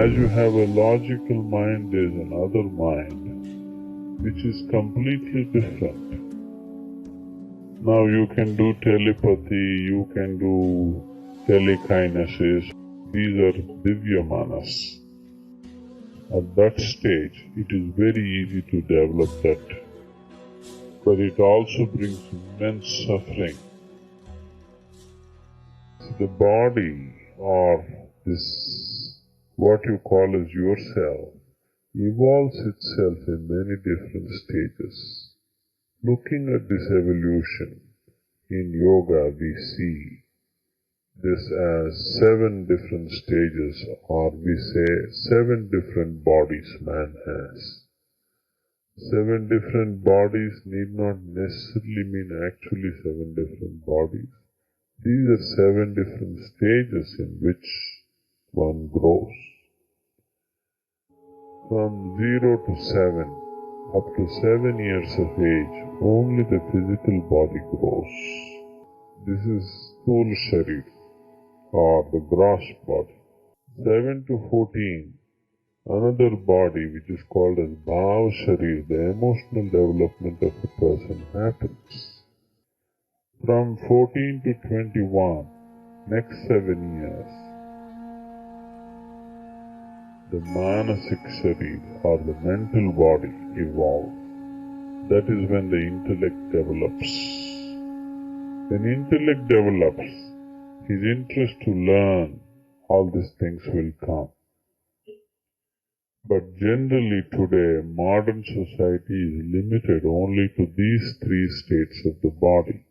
As you have a logical mind, there is another mind, which is completely different. Now you can do telepathy, you can do telekinesis. These are Divya Manas. At that stage, it is very easy to develop that. But it also brings immense suffering. The body, or this, what you call as yourself, evolves itself in many different stages. Looking at this evolution, in yoga we see this as 7 different stages, or we say 7 different bodies man has. 7 different bodies need not necessarily mean actually 7 different bodies. These are 7 different stages in which one grows. From 0 to 7, up to 7 years of age, only the physical body grows. This is Sthula Sharir, or the gross body. 7 to 14, another body which is called as Bhav Sharir, the emotional development of a person happens. From 14 to 21, next 7 years, the Manasik Sharir, or the mental body, evolves. That is when the intellect develops. When intellect develops, his interest to learn all these things will come. But generally today, modern society is limited only to these 3 states of the body.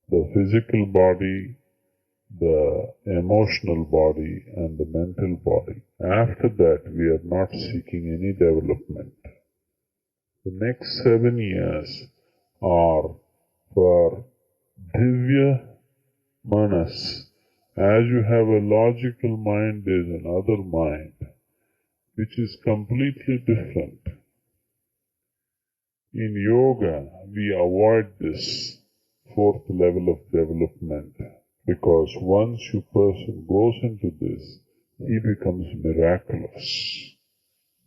The physical body, the emotional body, and the mental body. After that, we are not seeking any development. The next 7 years are for Divya Manas. As you have a logical mind, there is another mind, which is completely different. In yoga, we avoid this 4th level of development, because once a person goes into this, he becomes miraculous.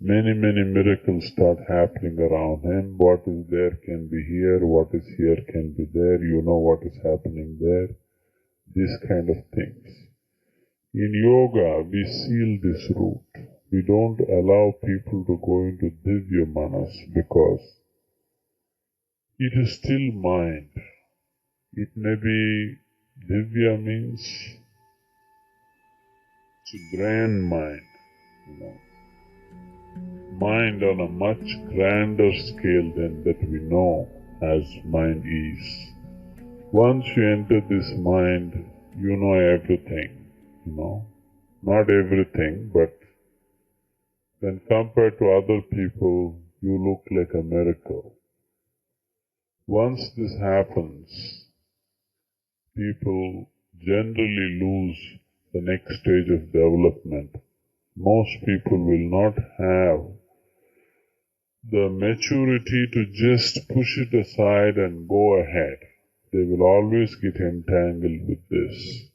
Many miracles start happening around him. What is there can be here, what is here can be there, you know what is happening there, these kind of things. In yoga, we seal this route. We don't allow people to go into Divya Manas because it is still mind. It may be, Divya means it's a grand mind, mind on a much grander scale than that we know as mind is. Once you enter this mind, you know everything, not everything, but when compared to other people, you look like a miracle. Once this happens, people generally lose the next stage of development. Most people will not have the maturity to just push it aside and go ahead. They will always get entangled with this.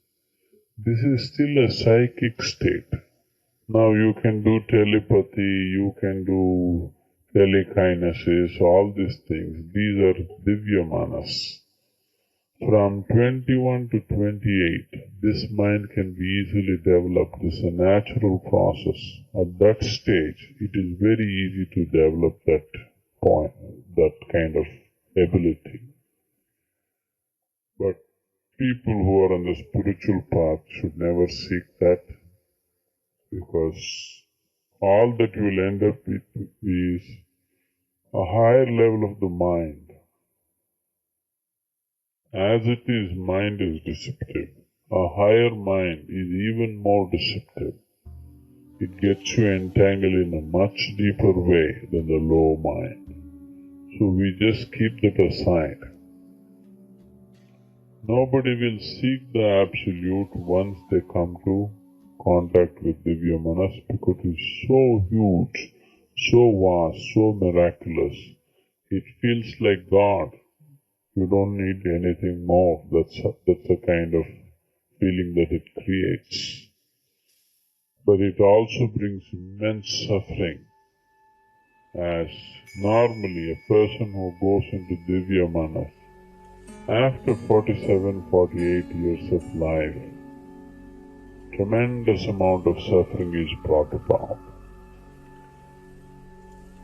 This is still a psychic state. Now you can do telepathy, you can do telekinesis, all these things. These are Divya Manas. From 21 to 28, this mind can be easily developed. This is a natural process. At that stage, it is very easy to develop that point, that kind of ability. But people who are on the spiritual path should never seek that, because all that you will end up with is a higher level of the mind. As it is, mind is deceptive. A higher mind is even more deceptive. It gets you entangled in a much deeper way than the low mind. So we just keep that aside. Nobody will seek the absolute once they come to contact with Divya Manas, because it is so huge, so vast, so miraculous. It feels like God. You don't need anything more. That's the kind of feeling that it creates. but it also brings immense suffering, as normally a person who goes into Divya Manas, after 47, 48 years of life, tremendous amount of suffering is brought about.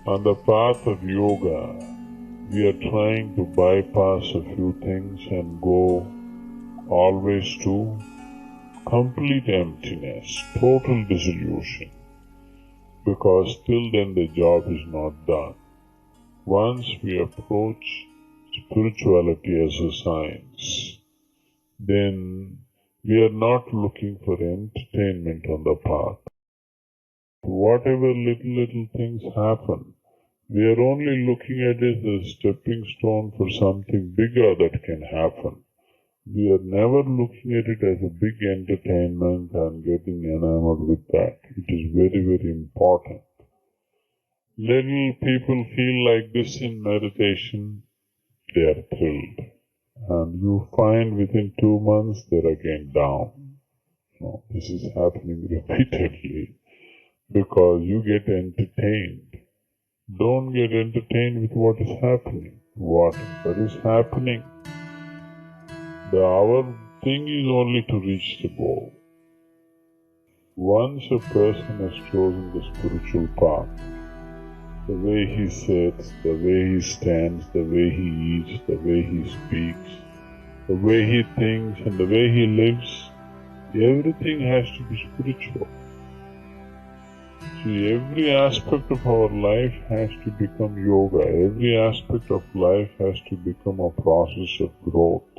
On the path of yoga, we are trying to bypass a few things and go always to complete emptiness, total dissolution, because till then the job is not done. Once we approach spirituality as a science, then we are not looking for entertainment on the path. Whatever little things happen, we are only looking at it as a stepping stone for something bigger that can happen. We are never looking at it as a big entertainment and getting enamored with that. It is very, very important. Little people feel like this in meditation, they are thrilled. And you find within 2 months they're again down. No, this is happening repeatedly because you get entertained. Don't get entertained with what is happening. What is happening? Our thing is only to reach the goal. Once a person has chosen the spiritual path, the way he sits, the way he stands, the way he eats, the way he speaks, the way he thinks and the way he lives, everything has to be spiritual. See, every aspect of our life has to become yoga. Every aspect of life has to become a process of growth.